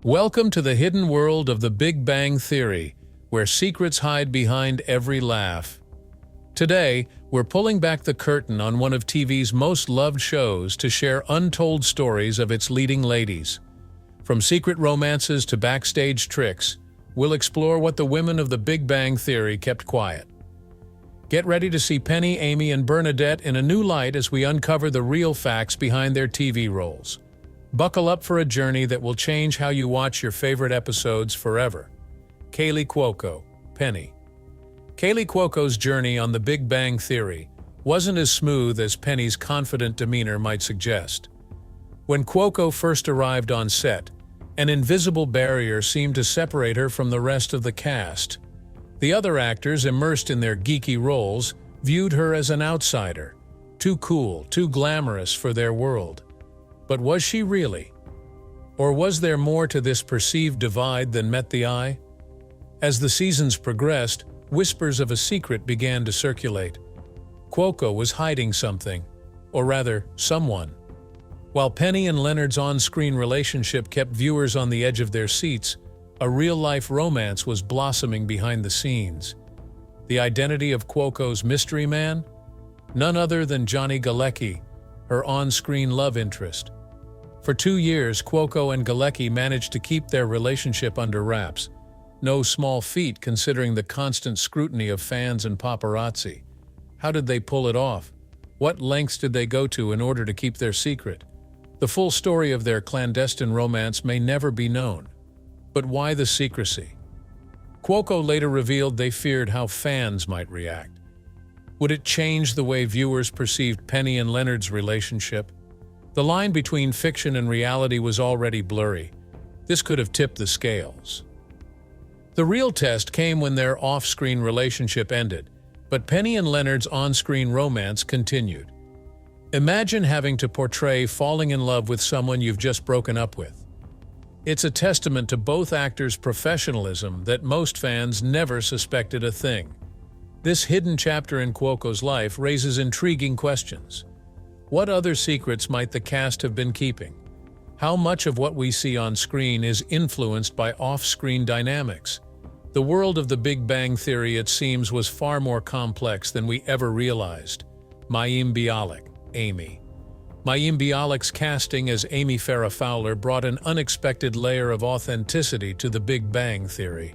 Welcome to the hidden world of the Big Bang Theory, where secrets hide behind every laugh. Today, we're pulling back the curtain on one of TV's most loved shows to share untold stories of its leading ladies. From secret romances to backstage tricks, we'll explore what the women of the Big Bang Theory kept quiet. Get ready to see Penny, Amy, and Bernadette in a new light as we uncover the real facts behind their TV roles. Buckle up for a journey that will change how you watch your favorite episodes forever. Kaye Quok, Penny. Kaye Quok's journey on the Big Bang Theory wasn't as smooth as Penny's confident demeanor might suggest. When Quok first arrived on set, an invisible barrier seemed to separate her from the rest of the cast. The other actors, immersed in their geeky roles, viewed her as an outsider, too cool, too glamorous for their world. But was she really? Or was there more to this perceived divide than met the eye? As the seasons progressed, whispers of a secret began to circulate. Quok was hiding something, or rather, someone. While Penny and Leonard's on-screen relationship kept viewers on the edge of their seats, a real-life romance was blossoming behind the scenes. The identity of Quok's mystery man? None other than Johnny Galecki, her on-screen love interest. For 2 years, Quok and Galecki managed to keep their relationship under wraps. No small feat considering the constant scrutiny of fans and paparazzi. How did they pull it off? What lengths did they go to in order to keep their secret? The full story of their clandestine romance may never be known. But why the secrecy? Quok later revealed they feared how fans might react. Would it change the way viewers perceived Penny and Leonard's relationship? The line between fiction and reality was already blurry. This could have tipped the scales. The real test came when their off-screen relationship ended, but Penny and Leonard's on-screen romance continued. Imagine having to portray falling in love with someone you've just broken up with. It's a testament to both actors' professionalism that most fans never suspected a thing. This hidden chapter in Quok's life raises intriguing questions. What other secrets might the cast have been keeping? How much of what we see on screen is influenced by off-screen dynamics? The world of the Big Bang Theory, it seems, was far more complex than we ever realized. Mayim Bialik, Amy. Mayim Bialik's casting as Amy Farrah Fowler brought an unexpected layer of authenticity to the Big Bang Theory.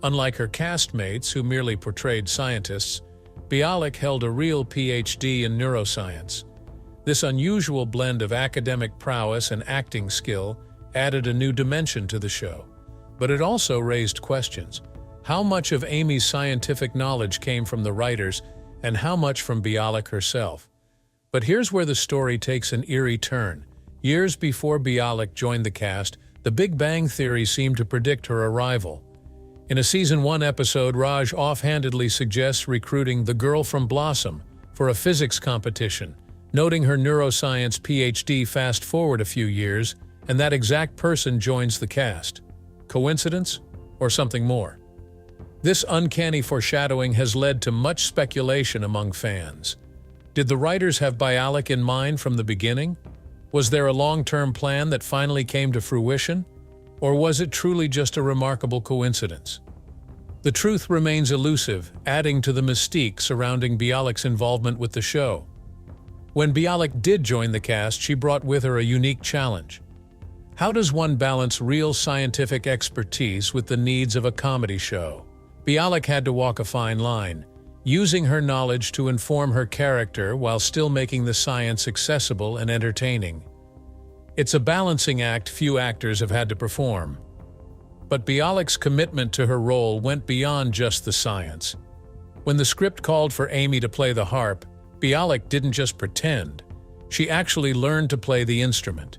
Unlike her castmates, who merely portrayed scientists, Bialik held a real PhD in neuroscience. This unusual blend of academic prowess and acting skill added a new dimension to the show. But it also raised questions. How much of Amy's scientific knowledge came from the writers, and how much from Bialik herself? But here's where the story takes an eerie turn. Years before Bialik joined the cast, the Big Bang Theory seemed to predict her arrival. In a Season 1 episode, Raj offhandedly suggests recruiting the girl from Blossom for a physics competition, noting her neuroscience PhD. Fast forward a few years, and that exact person joins the cast. Coincidence? Or something more? This uncanny foreshadowing has led to much speculation among fans. Did the writers have Bialik in mind from the beginning? Was there a long-term plan that finally came to fruition? Or was it truly just a remarkable coincidence? The truth remains elusive, adding to the mystique surrounding Bialik's involvement with the show. When Bialik did join the cast, she brought with her a unique challenge. How does one balance real scientific expertise with the needs of a comedy show? Bialik had to walk a fine line, using her knowledge to inform her character while still making the science accessible and entertaining. It's a balancing act few actors have had to perform. But Bialik's commitment to her role went beyond just the science. When the script called for Amy to play the harp, Bialik didn't just pretend. She actually learned to play the instrument,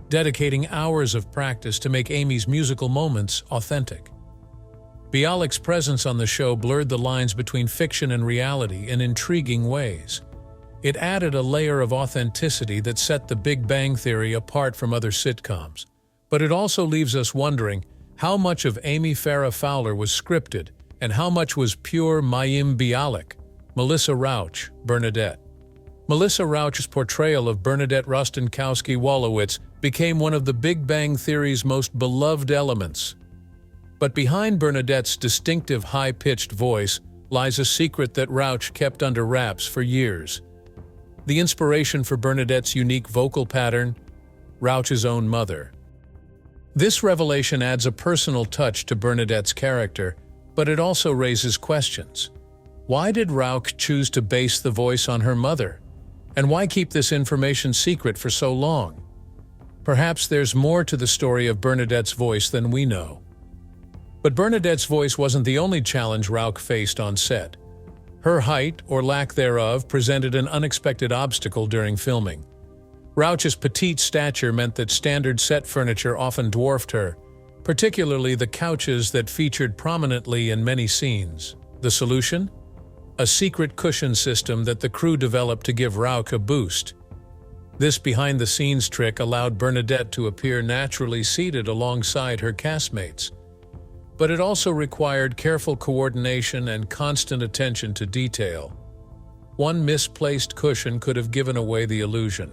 dedicating hours of practice to make Amy's musical moments authentic. Bialik's presence on the show blurred the lines between fiction and reality in intriguing ways. It added a layer of authenticity that set the Big Bang Theory apart from other sitcoms. But it also leaves us wondering how much of Amy Farrah Fowler was scripted and how much was pure Mayim Bialik. Melissa Rauch, Bernadette. Melissa Rauch's portrayal of Bernadette Rostenkowski-Wolowitz became one of the Big Bang Theory's most beloved elements. But behind Bernadette's distinctive high-pitched voice lies a secret that Rauch kept under wraps for years. The inspiration for Bernadette's unique vocal pattern? Rauch's own mother. This revelation adds a personal touch to Bernadette's character, but it also raises questions. Why did Rauch choose to base the voice on her mother? And why keep this information secret for so long? Perhaps there's more to the story of Bernadette's voice than we know. But Bernadette's voice wasn't the only challenge Rauch faced on set. Her height, or lack thereof, presented an unexpected obstacle during filming. Rauch's petite stature meant that standard set furniture often dwarfed her, particularly the couches that featured prominently in many scenes. The solution? A secret cushion system that the crew developed to give Rauch a boost. This behind-the-scenes trick allowed Bernadette to appear naturally seated alongside her castmates. But it also required careful coordination and constant attention to detail. One misplaced cushion could have given away the illusion.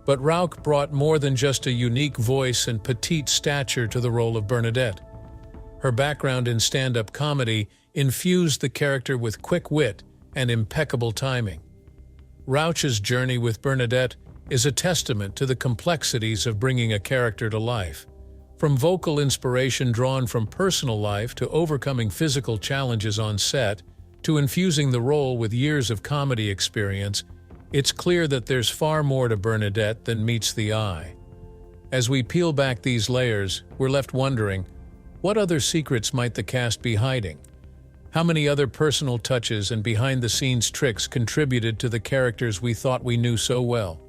But Rauch brought more than just a unique voice and petite stature to the role of Bernadette. Her background in stand-up comedy infused the character with quick wit and impeccable timing. Rauch's journey with Bernadette is a testament to the complexities of bringing a character to life. From vocal inspiration drawn from personal life to overcoming physical challenges on set, to infusing the role with years of comedy experience, it's clear that there's far more to Bernadette than meets the eye. As we peel back these layers, we're left wondering, what other secrets might the cast be hiding? How many other personal touches and behind-the-scenes tricks contributed to the characters we thought we knew so well?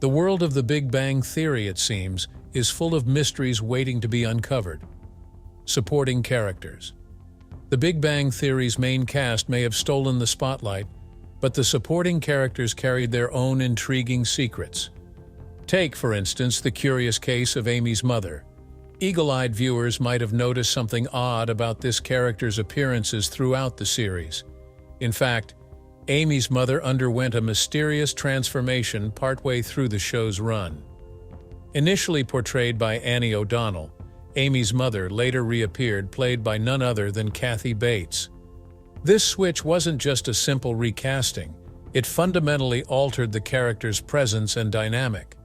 The world of the Big Bang Theory, it seems, is full of mysteries waiting to be uncovered. Supporting characters. The Big Bang Theory's main cast may have stolen the spotlight, but the supporting characters carried their own intriguing secrets. Take, for instance, the curious case of Amy's mother. Eagle-eyed viewers might have noticed something odd about this character's appearances throughout the series. In fact, Amy's mother underwent a mysterious transformation partway through the show's run. Initially portrayed by Annie O'Donnell, Amy's mother later reappeared, played by none other than Kathy Bates. This switch wasn't just a simple recasting, it fundamentally altered the character's presence and dynamic.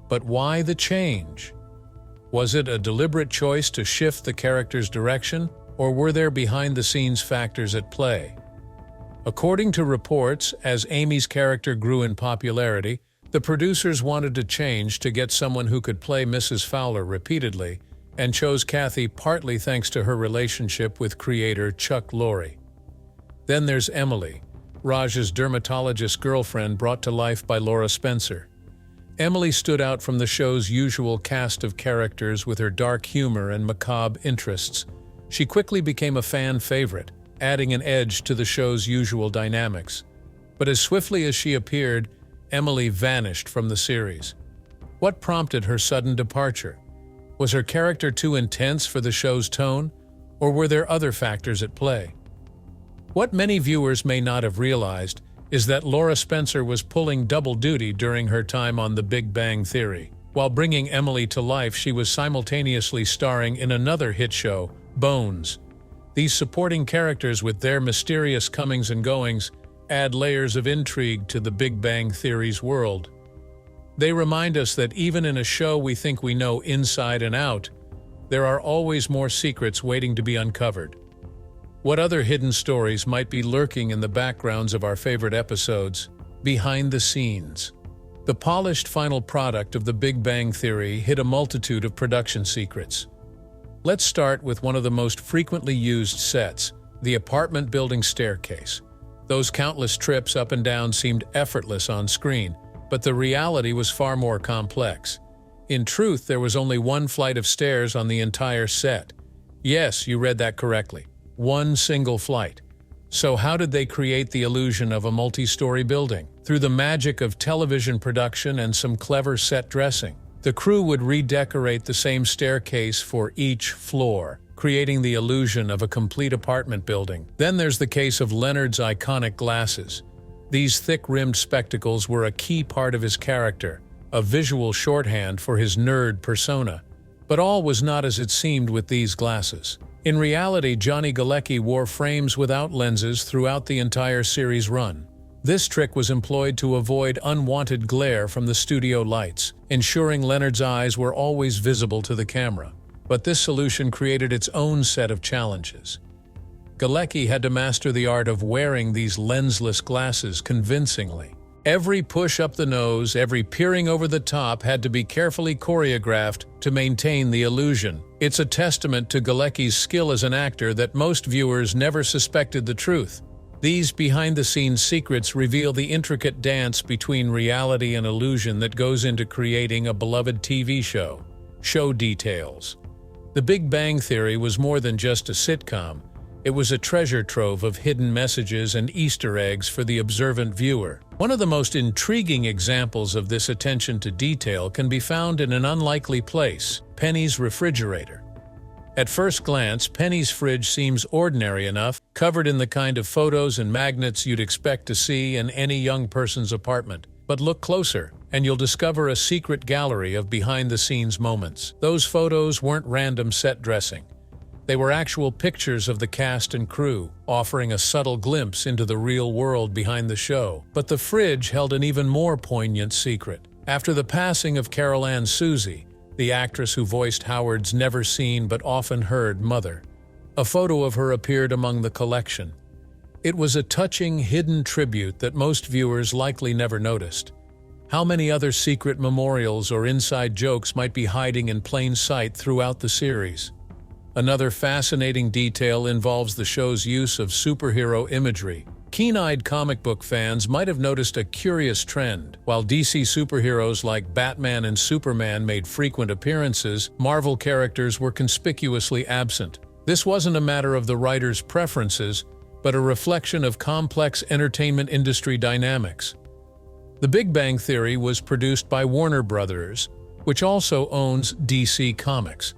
But why the change? Was it a deliberate choice to shift the character's direction, or were there behind-the-scenes factors at play? According to reports, as Amy's character grew in popularity, the producers wanted to change to get someone who could play Mrs. Fowler repeatedly, and chose Kathy partly thanks to her relationship with creator Chuck Lorre. Then there's Emily, Raj's dermatologist girlfriend brought to life by Laura Spencer. Emily stood out from the show's usual cast of characters with her dark humor and macabre interests. She quickly became a fan favorite, adding an edge to the show's usual dynamics. But as swiftly as she appeared, Emily vanished from the series. What prompted her sudden departure? Was her character too intense for the show's tone, or were there other factors at play? What many viewers may not have realized is that Laura Spencer was pulling double duty during her time on The Big Bang Theory. While bringing Emily to life, she was simultaneously starring in another hit show, Bones. These supporting characters, with their mysterious comings and goings, add layers of intrigue to The Big Bang Theory's world. They remind us that even in a show we think we know inside and out, there are always more secrets waiting to be uncovered. What other hidden stories might be lurking in the backgrounds of our favorite episodes? Behind the scenes. The polished final product of The Big Bang Theory hid a multitude of production secrets. Let's start with one of the most frequently used sets, the apartment building staircase. Those countless trips up and down seemed effortless on screen, but the reality was far more complex. In truth, there was only one flight of stairs on the entire set. Yes, you read that correctly. One single flight. So how did they create the illusion of a multi-story building? Through the magic of television production and some clever set dressing. The crew would redecorate the same staircase for each floor, creating the illusion of a complete apartment building. Then there's the case of Leonard's iconic glasses. These thick-rimmed spectacles were a key part of his character, a visual shorthand for his nerd persona. But all was not as it seemed with these glasses. In reality, Johnny Galecki wore frames without lenses throughout the entire series run. This trick was employed to avoid unwanted glare from the studio lights, ensuring Leonard's eyes were always visible to the camera. But this solution created its own set of challenges. Galecki had to master the art of wearing these lensless glasses convincingly. Every push up the nose, every peering over the top had to be carefully choreographed to maintain the illusion. It's a testament to Galecki's skill as an actor that most viewers never suspected the truth. These behind-the-scenes secrets reveal the intricate dance between reality and illusion that goes into creating a beloved TV show. Show details. The Big Bang Theory was more than just a sitcom. It was a treasure trove of hidden messages and Easter eggs for the observant viewer. One of the most intriguing examples of this attention to detail can be found in an unlikely place, Penny's refrigerator. At first glance, Penny's fridge seems ordinary enough, covered in the kind of photos and magnets you'd expect to see in any young person's apartment. But look closer, and you'll discover a secret gallery of behind-the-scenes moments. Those photos weren't random set dressing. They were actual pictures of the cast and crew, offering a subtle glimpse into the real world behind the show. But the fridge held an even more poignant secret. After the passing of Carol Ann Suzy, the actress who voiced Howard's never-seen but often heard mother, a photo of her appeared among the collection. It was a touching, hidden tribute that most viewers likely never noticed. How many other secret memorials or inside jokes might be hiding in plain sight throughout the series? Another fascinating detail involves the show's use of superhero imagery. Keen-eyed comic book fans might have noticed a curious trend. While DC superheroes like Batman and Superman made frequent appearances, Marvel characters were conspicuously absent. This wasn't a matter of the writer's preferences, but a reflection of complex entertainment industry dynamics. The Big Bang Theory was produced by Warner Brothers, which also owns DC Comics.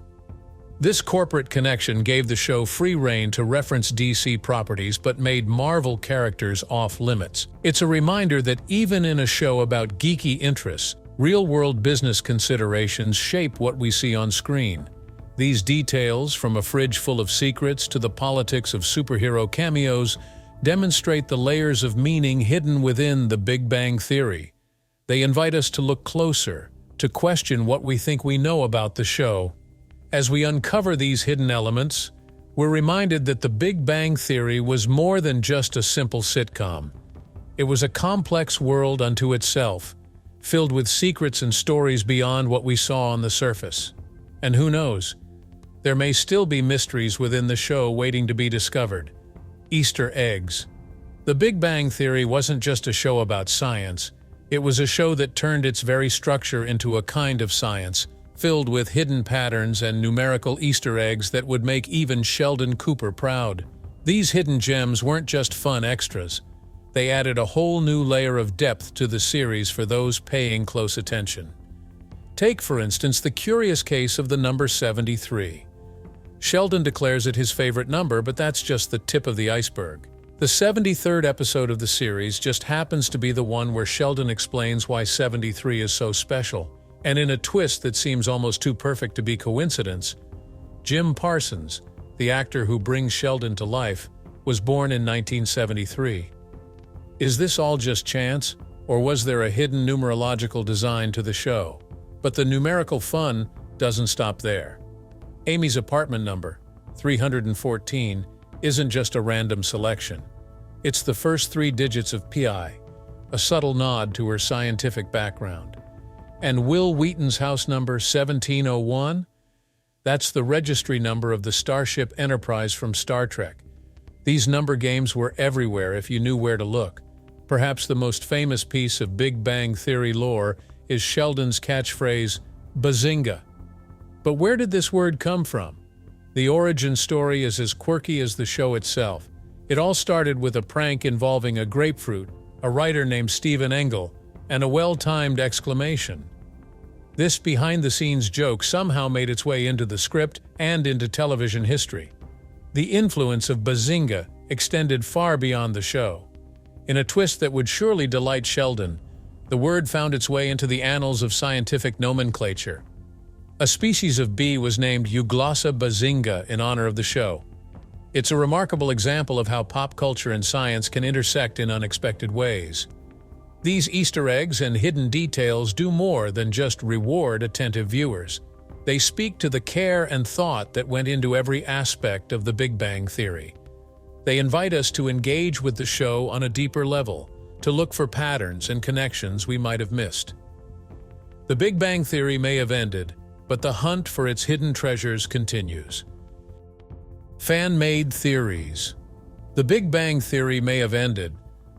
This corporate connection gave the show free rein to reference DC properties but made Marvel characters off-limits. It's a reminder that even in a show about geeky interests, real-world business considerations shape what we see on screen. These details, from a fridge full of secrets to the politics of superhero cameos, demonstrate the layers of meaning hidden within the Big Bang Theory. They invite us to look closer, to question what we think we know about the show. As we uncover these hidden elements, we're reminded that the Big Bang Theory was more than just a simple sitcom. It was a complex world unto itself, filled with secrets and stories beyond what we saw on the surface. And who knows, there may still be mysteries within the show waiting to be discovered. Easter eggs. The Big Bang Theory wasn't just a show about science, it was a show that turned its very structure into a kind of science, filled with hidden patterns and numerical Easter eggs that would make even Sheldon Cooper proud. These hidden gems weren't just fun extras. They added a whole new layer of depth to the series for those paying close attention. Take, for instance, the curious case of the number 73. Sheldon declares it his favorite number, but that's just the tip of the iceberg. The 73rd episode of the series just happens to be the one where Sheldon explains why 73 is so special. And in a twist that seems almost too perfect to be coincidence, Jim Parsons, the actor who brings Sheldon to life, was born in 1973. Is this all just chance, or was there a hidden numerological design to the show? But the numerical fun doesn't stop there. Amy's apartment number, 314, isn't just a random selection. It's the first 3 digits of PI, a subtle nod to her scientific background. And Will Wheaton's house number 1701? That's the registry number of the Starship Enterprise from Star Trek. These number games were everywhere if you knew where to look. Perhaps the most famous piece of Big Bang Theory lore is Sheldon's catchphrase, "Bazinga." But where did this word come from? The origin story is as quirky as the show itself. It all started with a prank involving a grapefruit, a writer named Stephen Engel, and a well-timed exclamation. This behind-the-scenes joke somehow made its way into the script and into television history. The influence of Bazinga extended far beyond the show. In a twist that would surely delight Sheldon, The word found its way into the annals of scientific nomenclature. A species of bee was named Euglossa bazinga in honor of the show. It's a remarkable example of how pop culture and science can intersect in unexpected ways. These Easter eggs and hidden details do more than just reward attentive viewers. They speak to the care and thought that went into every aspect of The Big Bang Theory. They invite us to engage with the show on a deeper level, to look for patterns and connections we might have missed. The Big Bang Theory may have ended, but the hunt for its hidden treasures continues. Fan-made theories. The Big Bang Theory may have ended,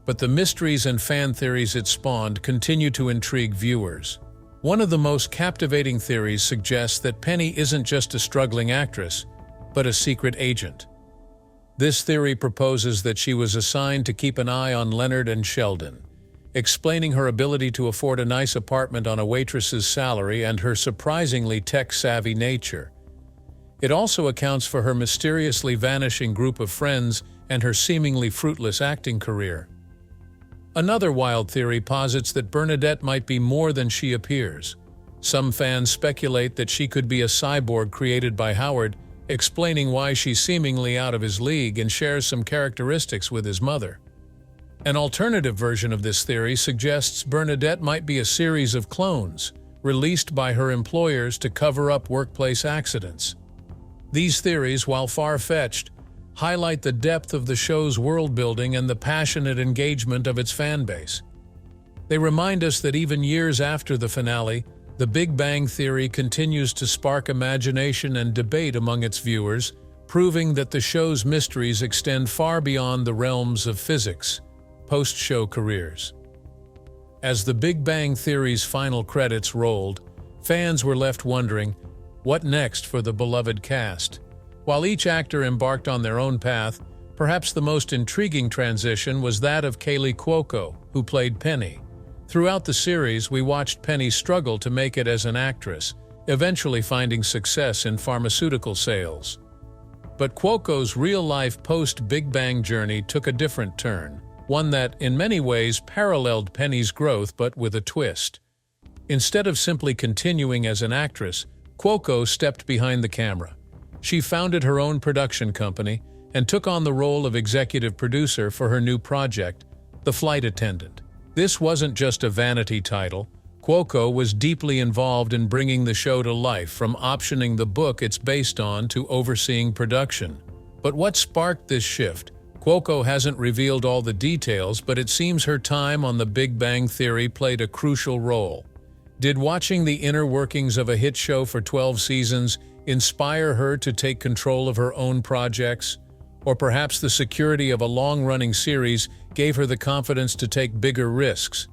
but the mysteries and fan theories it spawned continue to intrigue viewers. One of the most captivating theories suggests that Penny isn't just a struggling actress, but a secret agent. This theory proposes that she was assigned to keep an eye on Leonard and Sheldon, explaining her ability to afford a nice apartment on a waitress's salary and her surprisingly tech-savvy nature. It also accounts for her mysteriously vanishing group of friends and her seemingly fruitless acting career. Another wild theory posits that Bernadette might be more than she appears. Some fans speculate that she could be a cyborg created by Howard, explaining why she's seemingly out of his league and shares some characteristics with his mother. An alternative version of this theory suggests Bernadette might be a series of clones, released by her employers to cover up workplace accidents. These theories, while far-fetched, highlight the depth of the show's world-building and the passionate engagement of its fanbase. They remind us that even years after the finale, The Big Bang Theory continues to spark imagination and debate among its viewers, proving that the show's mysteries extend far beyond the realms of physics. Post-show careers. As The Big Bang Theory's final credits rolled, fans were left wondering, what next for the beloved cast? While each actor embarked on their own path, perhaps the most intriguing transition was that of Kaye Quok, who played Penny. Throughout the series, we watched Penny struggle to make it as an actress, eventually finding success in pharmaceutical sales. But Quok's real-life post-Big Bang journey took a different turn, one that, in many ways, paralleled Penny's growth but with a twist. Instead of simply continuing as an actress, Quok stepped behind the camera. She founded her own production company and took on the role of executive producer for her new project, The Flight Attendant. This wasn't just a vanity title. Quok was deeply involved in bringing the show to life, from optioning the book it's based on to overseeing production. But what sparked this shift? Quok hasn't revealed all the details, but it seems her time on The Big Bang Theory played a crucial role. Did watching the inner workings of a hit show for 12 seasons inspire her to take control of her own projects? Or perhaps the security of a long-running series gave her the confidence to take bigger risks?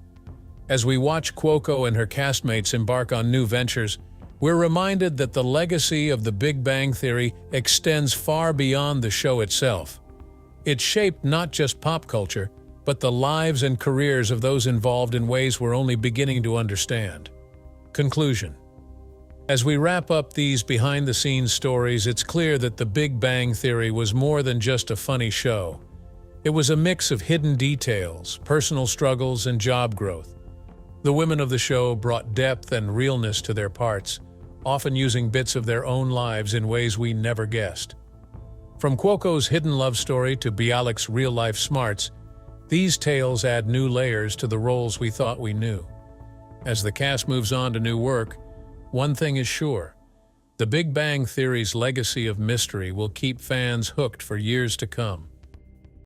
As we watch Quok and her castmates embark on new ventures, we're reminded that the legacy of The Big Bang Theory extends far beyond the show itself. It shaped not just pop culture, but the lives and careers of those involved in ways we're only beginning to understand. Conclusion. As we wrap up these behind-the-scenes stories, it's clear that The Big Bang Theory was more than just a funny show. It was a mix of hidden details, personal struggles, and job growth. The women of the show brought depth and realness to their parts, often using bits of their own lives in ways we never guessed. From Quok's hidden love story to Bialik's real-life smarts, these tales add new layers to the roles we thought we knew. As the cast moves on to new work, one thing is sure: The Big Bang Theory's legacy of mystery will keep fans hooked for years to come.